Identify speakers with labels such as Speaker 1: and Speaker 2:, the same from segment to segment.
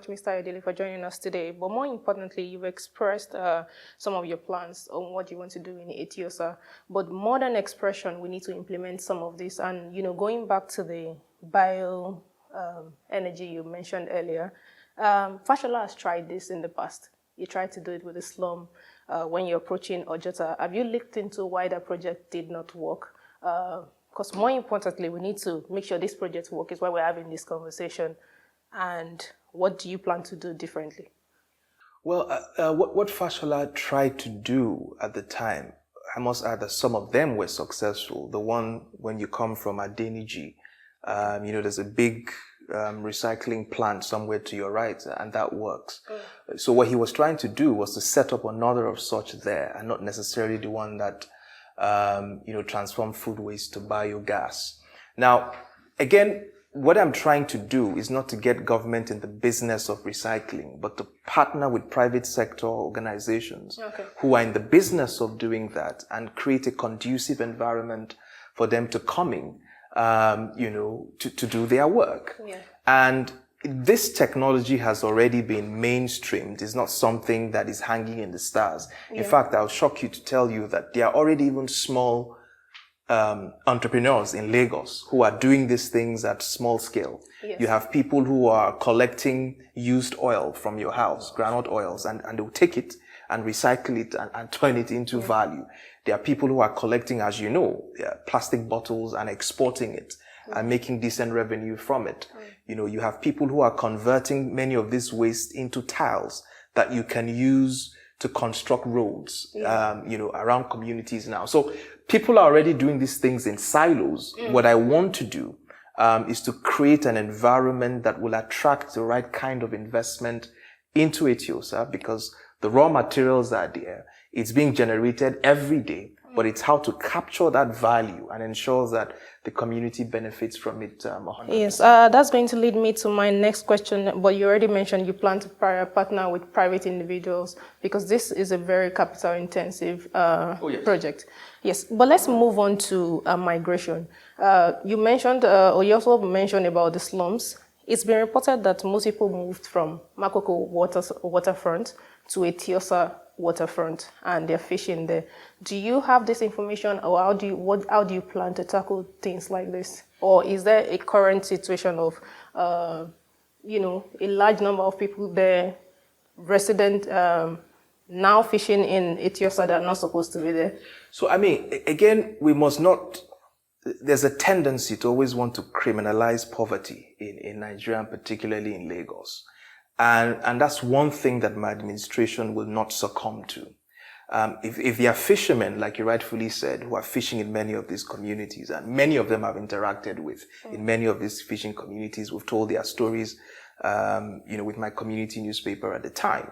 Speaker 1: much, Mr. Ayodele, for joining us today. But more importantly, you've expressed some of your plans on what you want to do in Eti-Osa. But more than expression, we need to implement some of this. And, going back to the bio energy you mentioned earlier, Fashola has tried this in the past. You tried to do it with the slum when you're approaching Ojota. Have you looked into why that project did not work? Because more importantly, we need to make sure this project works. Is why we're having this conversation. And what do you plan to do differently?
Speaker 2: Well, what Fashola tried to do at the time, I must add that some of them were successful. The one when you come from Adeniji, there's a big recycling plant somewhere to your right, and that works. So what he was trying to do was to set up another of such there, and not necessarily the one that transform food waste to biogas. Now, again, what I'm trying to do is not to get government in the business of recycling, but to partner with private sector organizations who are in the business of doing that and create a conducive environment for them to come in, to do their work. Yeah. And this technology has already been mainstreamed. It's not something that is hanging in the stars. Yeah. In fact, I'll shock you to tell you that there are already even small entrepreneurs in Lagos who are doing these things at small scale. Yes. You have people who are collecting used oil from your house, groundnut oils, and they'll take it and recycle it and turn it into value. There are people who are collecting, as you know, plastic bottles and exporting it and making decent revenue from it. You have people who are converting many of this waste into tiles that you can use to construct roads, around communities now. So people are already doing these things in silos. What I want to do is to create an environment that will attract the right kind of investment into Eti-Osa, because the raw materials are there. It's being generated every day, but it's how to capture that value and ensure that the community benefits from it 100%.
Speaker 1: Yes, that's going to lead me to my next question, but you already mentioned you plan to partner with private individuals, because this is a very capital-intensive project. Yes, but let's move on to migration. You mentioned, or you also mentioned about the slums. It's been reported that most people moved from Makoko waterfront to Eti-Osa waterfront, and they're fishing there. Do you have this information, or how do you plan to tackle things like this? Or is there a current situation of, a large number of people there, resident, now fishing in Eti-Osa that are not supposed to be there?
Speaker 2: So, again, we must not. There's a tendency to always want to criminalize poverty in Nigeria, and particularly in Lagos. And that's one thing that my administration will not succumb to. If there are fishermen, like you rightfully said, who are fishing in many of these communities, and many of them I've interacted with in many of these fishing communities, we've told their stories, with my community newspaper at the time.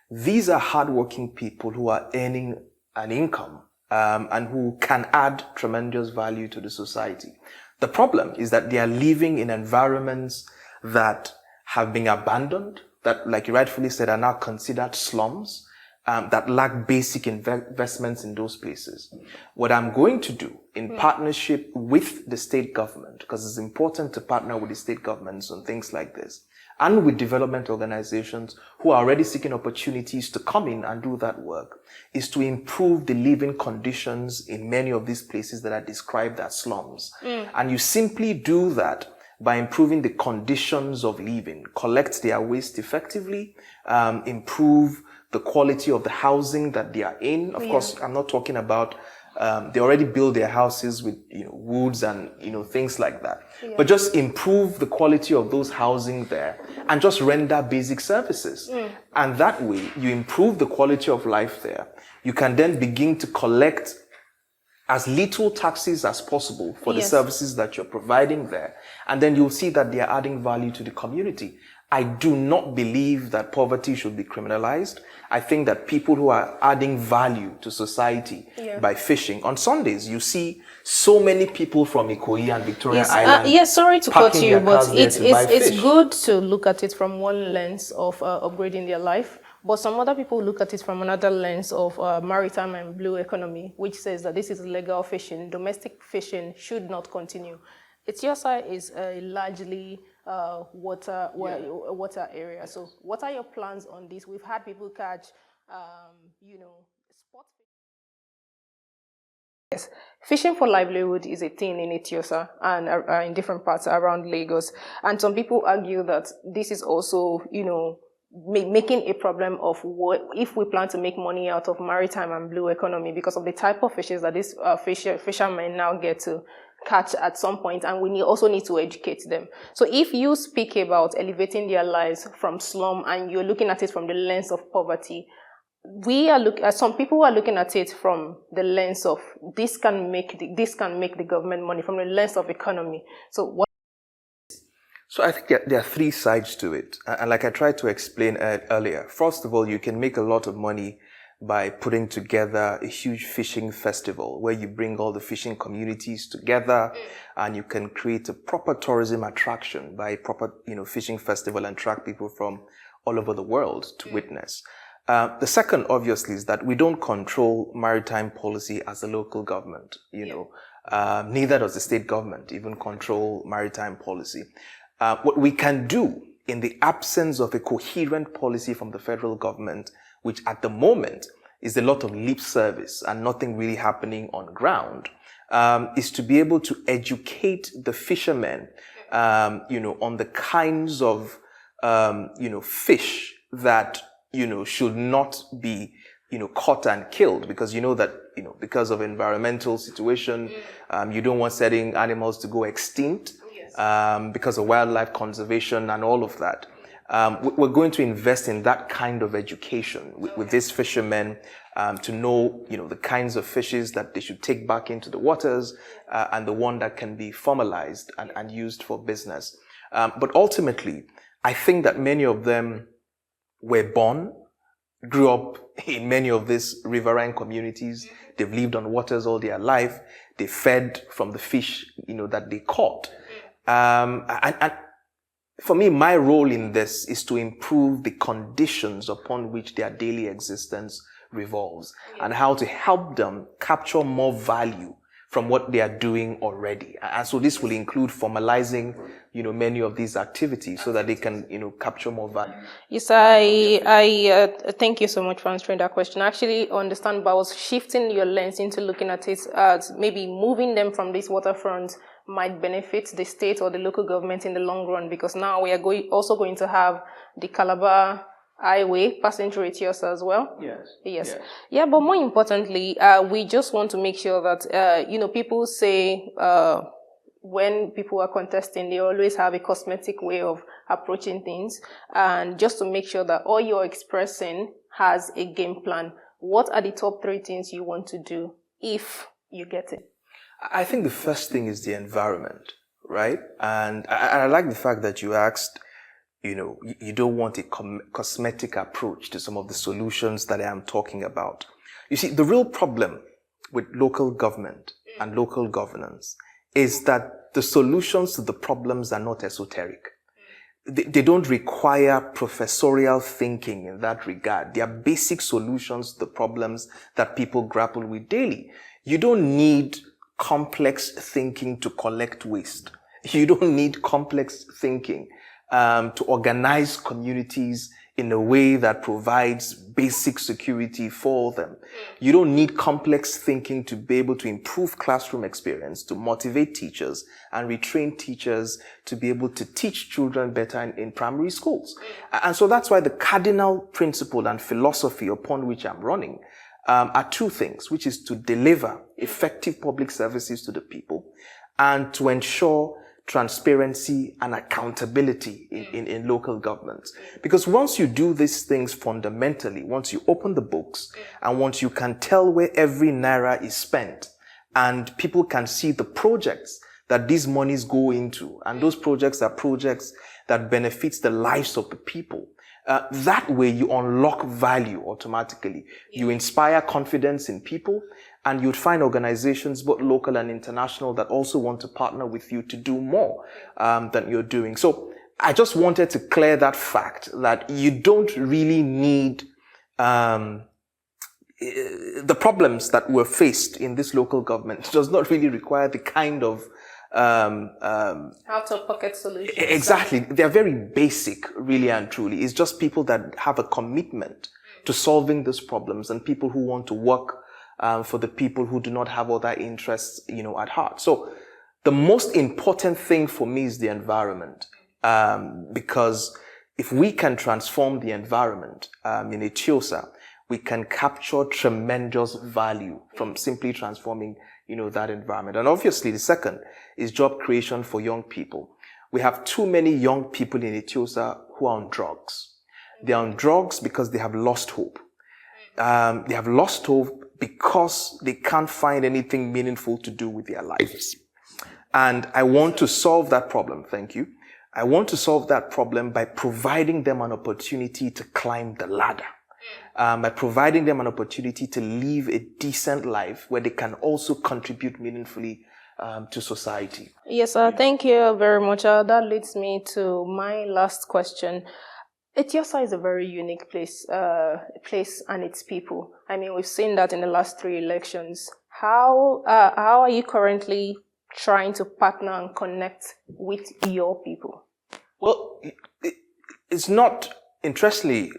Speaker 2: These are hardworking people who are earning an income, and who can add tremendous value to the society. The problem is that they are living in environments that have been abandoned, that, like you rightfully said, are now considered slums, that lack basic investments in those places. What I'm going to do in partnership with the state government, because it's important to partner with the state governments on things like this, and with development organizations who are already seeking opportunities to come in and do that work, is to improve the living conditions in many of these places that are described as slums. And you simply do that by improving the conditions of living, collect their waste effectively, improve the quality of the housing that they are in. Of course, I'm not talking about, they already build their houses with, woods and, things like that. But just improve the quality of those housing there and just render basic services. And that way, you improve the quality of life there. You can then begin to collect as little taxes as possible for the services that you're providing there. And then you'll see that they are adding value to the community. I do not believe that poverty should be criminalized. I think that people who are adding value to society by fishing. On Sundays, you see so many people from Ikoyi and Victoria Island.
Speaker 1: Sorry to cut you, but it's good to look at it from one lens of upgrading their life. But some other people look at it from another lens of maritime and blue economy, which says that this is illegal fishing. Domestic fishing should not continue. Eti-Osa is a largely water area. So what are your plans on this? We've had people catch, sport fish. Yes, fishing for livelihood is a thing in Eti-Osa and in different parts around Lagos. And some people argue that this is also, making a problem of what if we plan to make money out of maritime and blue economy because of the type of fishes that these fishermen now get to catch at some point, and we also need to educate them. So if you speak about elevating their lives from slum and you're looking at it from the lens of poverty, some people are looking at it from the lens of this can make the government money, from the lens of economy. So
Speaker 2: I think there are three sides to it. And like I tried to explain earlier, first of all, you can make a lot of money by putting together a huge fishing festival where you bring all the fishing communities together and you can create a proper tourism attraction by a proper, fishing festival and attract people from all over the world to witness. The second, obviously, is that we don't control maritime policy as a local government, neither does the state government even control maritime policy. What we can do in the absence of a coherent policy from the federal government, which at the moment is a lot of lip service and nothing really happening on ground, is to be able to educate the fishermen, on the kinds of, fish that, should not be, caught and killed, because because of environmental situation, you don't want certain animals to go extinct. Because of wildlife conservation and all of that. We're going to invest in that kind of education with these fishermen to know, the kinds of fishes that they should take back into the waters and the one that can be formalized and used for business. But ultimately, I think that many of them were born, grew up in many of these riverine communities. They've lived on waters all their life. They fed from the fish, that they caught. And for me, my role in this is to improve the conditions upon which their daily existence revolves and how to help them capture more value from what they are doing already. And so this will include formalizing, many of these activities so that they can, capture more value.
Speaker 1: Yes, I thank you so much for answering that question. I actually understand, but I was shifting your lens into looking at it as maybe moving them from this waterfront might benefit the state or the local government in the long run, because now we are also going to have the Calabar Highway passing through Eti-Osa as well. Yes. Yeah, but more importantly, we just want to make sure that, people say, when people are contesting, they always have a cosmetic way of approaching things. And just to make sure that all you're expressing has a game plan, what are the top 3 things you want to do if you get it?
Speaker 2: I think the first thing is the environment, right? And I like the fact that you asked, you don't want a cosmetic approach to some of the solutions that I am talking about. You see, the real problem with local government and local governance is that the solutions to the problems are not esoteric. They don't require professorial thinking in that regard. They are basic solutions to the problems that people grapple with daily. You don't need complex thinking to collect waste. You don't need complex thinking to organize communities in a way that provides basic security for them. You don't need complex thinking to be able to improve classroom experience, to motivate teachers and retrain teachers to be able to teach children better in primary schools. And so that's why the cardinal principle and philosophy upon which I'm running are 2 things, which is to deliver effective public services to the people and to ensure transparency and accountability in local governments. Because once you do these things fundamentally, once you open the books and once you can tell where every naira is spent and people can see the projects that these monies go into, and those projects are projects that benefits the lives of the people, that way you unlock value automatically. You inspire confidence in people, and you'd find organizations, both local and international, that also want to partner with you to do more than you're doing. So I just wanted to clear that fact that you don't really need the problems that were faced in this local government. It does not really require the kind of
Speaker 1: out-of-pocket solutions.
Speaker 2: Exactly. They're very basic, really and truly. It's just people that have a commitment to solving these problems and people who want to work for the people who do not have other interests, at heart. So the most important thing for me is the environment, because if we can transform the environment in Eti-Osa, we can capture tremendous value from simply transforming, that environment. And obviously, the second is job creation for young people. We have too many young people in Eti-Osa who are on drugs. They're on drugs because they have lost hope. They have lost hope because they can't find anything meaningful to do with their lives. And I want to solve that problem. Thank you. I want to solve that problem by providing them an opportunity to climb the ladder. By providing them an opportunity to live a decent life where they can also contribute meaningfully to society.
Speaker 1: Yes, thank you very much. That leads me to my last question. Eti-Osa is a very unique place and its people. I mean, we've seen that in the last 3 elections. How are you currently trying to partner and connect with your people?
Speaker 2: Well, it's not, interestingly,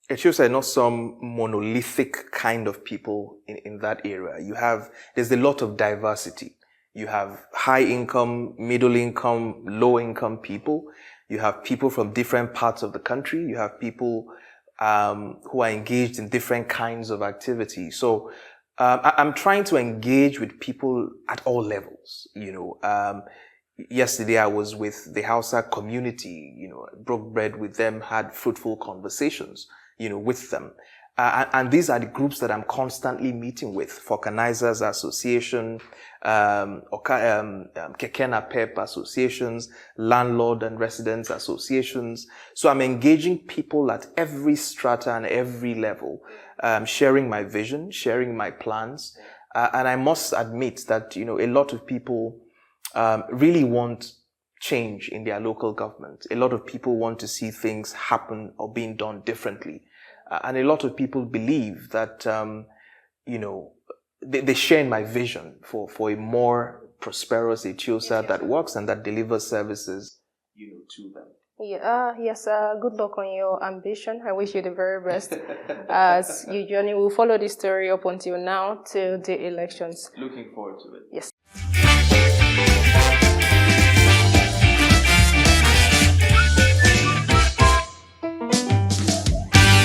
Speaker 2: Eti-Osa is not some monolithic kind of people in that area. There's a lot of diversity. You have high income, middle income, low income people. You have people from different parts of the country. You have people who are engaged in different kinds of activities. So I'm trying to engage with people at all levels. Yesterday I was with the Hausa community, broke bread with them, had fruitful conversations, with them. And these are the groups that I'm constantly meeting with: Vulcanizers Association, Kekena Pep associations, landlord and residents associations. So I'm engaging people at every strata and every level, sharing my vision, sharing my plans. And I must admit that, a lot of people really want change in their local government. A lot of people want to see things happen or being done differently. And a lot of people believe that, they share in my vision for a more prosperous Eti-Osa that works and that delivers services, to them.
Speaker 1: Yeah, yes, good luck on your ambition. I wish you the very best. As you journey, we'll follow this story up until now, till the elections.
Speaker 2: Looking forward to it.
Speaker 1: Yes.